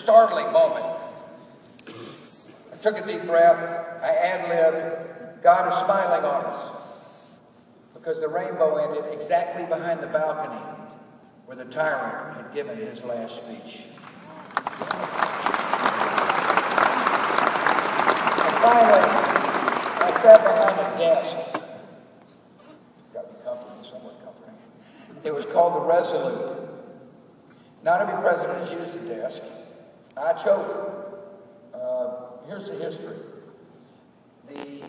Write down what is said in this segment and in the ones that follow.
startling moment. I took a deep breath, I ad-libbed, God is smiling on us. Because the rainbow ended exactly behind the balcony where the tyrant had given his last speech. And finally, I sat behind a desk. Got me comforting, somewhat comforting. It was called the Resolute. Not every president has used a desk. I chose it. Here's the history. The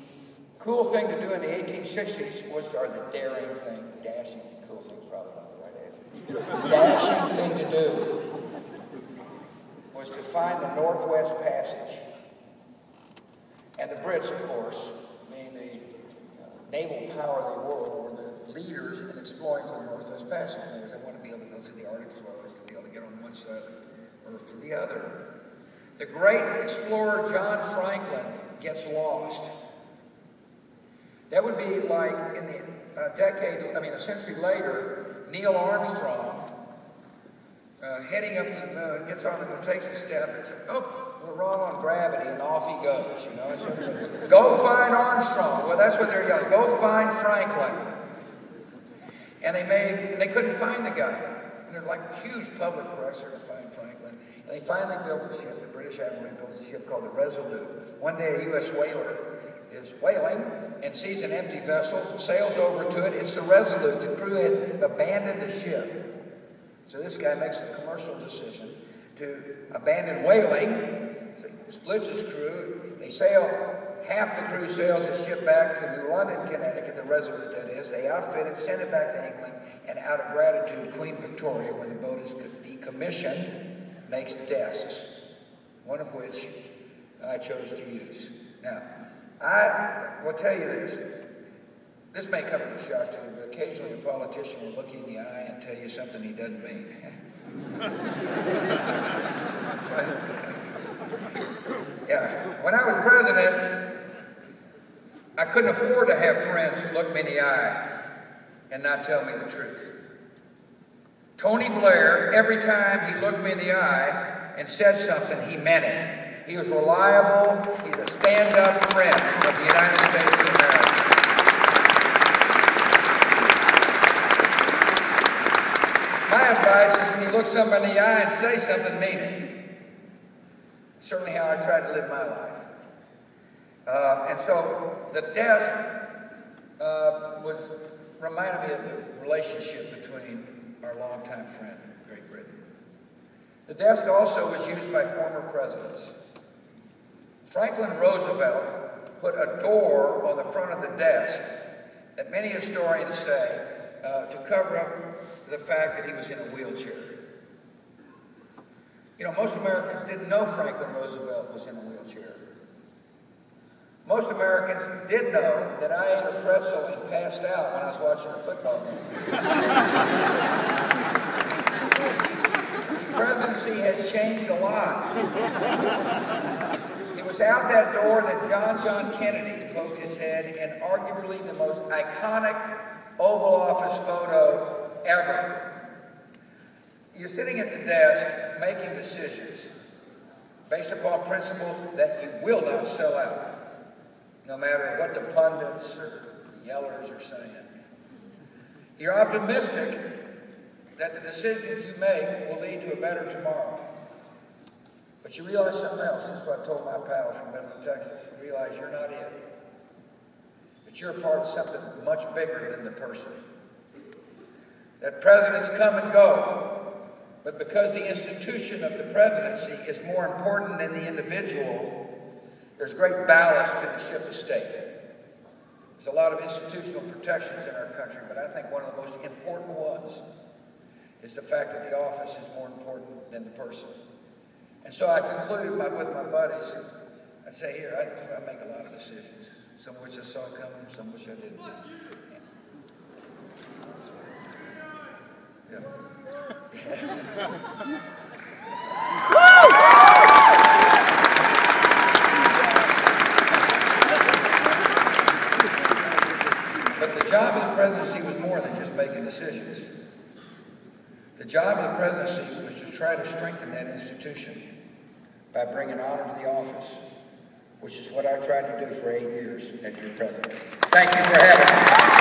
cool thing to do in the 1860s was, or the daring thing, dashing, cool thing, probably not the right answer. Dashing thing to do was to find the Northwest Passage. And the Brits, of course, being the naval power of the world, were the leaders in exploring for the Northwest Passage. They wanted to be able to go through the Arctic flows, to be able to get on one side of the Earth to the other. The great explorer John Franklin gets lost. That would be like in the a century later, Neil Armstrong heading up to the moon, gets on and takes a step and says, oh, we're wrong on gravity, and off he goes, you know. So, go find Armstrong. Well, that's what they're yelling. Go find Franklin. And they couldn't find the guy. And there's like huge public pressure to find Franklin. And they finally built a ship. The British Admiral built a ship called the Resolute. One day a U.S. whaler is whaling and sees an empty vessel, sails over to it. It's the Resolute. The crew had abandoned the ship. So this guy makes the commercial decision to abandon whaling. So he splits his crew. They sail. Half the crew sails the ship back to New London, Connecticut, the Resolute that is. They outfit it, send it back to England, and out of gratitude, Queen Victoria, when the boat is decommissioned, makes desks, one of which I chose to use. Now, I will tell you this. This may come as a shock to you, but occasionally a politician will look you in the eye and tell you something he doesn't mean. Yeah, when I was president, I couldn't afford to have friends who looked me in the eye and not tell me the truth. Tony Blair, every time he looked me in the eye and said something, he meant it. He was reliable. He's a stand-up friend of the United States of America. My advice is when you look somebody in the eye and say something, mean it. Certainly how I try to live my life. And so the desk reminded me of the relationship between our longtime friend, Great Britain. The desk also was used by former presidents. Franklin Roosevelt put a door on the front of the desk that many historians say to cover up the fact that he was in a wheelchair. You know, most Americans didn't know Franklin Roosevelt was in a wheelchair. Most Americans did know that I ate a pretzel and passed out when I was watching a football game. The presidency has changed a lot. It was out that door that John Kennedy poked his head in arguably the most iconic Oval Office photo ever. You're sitting at the desk making decisions based upon principles that you will not sell out, no matter what the pundits or the yellers are saying. You're optimistic that the decisions you make will lead to a better tomorrow. But you realize something else. This is what I told my pals from Midland, Texas. You realize you're not it. But you're a part of something much bigger than the person. That presidents come and go. But because the institution of the presidency is more important than the individual, there's great ballast to the ship of state. There's a lot of institutional protections in our country, but I think one of the most important ones is the fact that the office is more important than the person. And so I concluded with my buddies. I'd say, here, I make a lot of decisions, some of which I saw coming, some of which I didn't. Yeah. But the job of the presidency was more than just making decisions. The job of the presidency was to try to strengthen that institution. by bringing honor to the office, which is what I tried to do for 8 years as your president. Thank you for having me.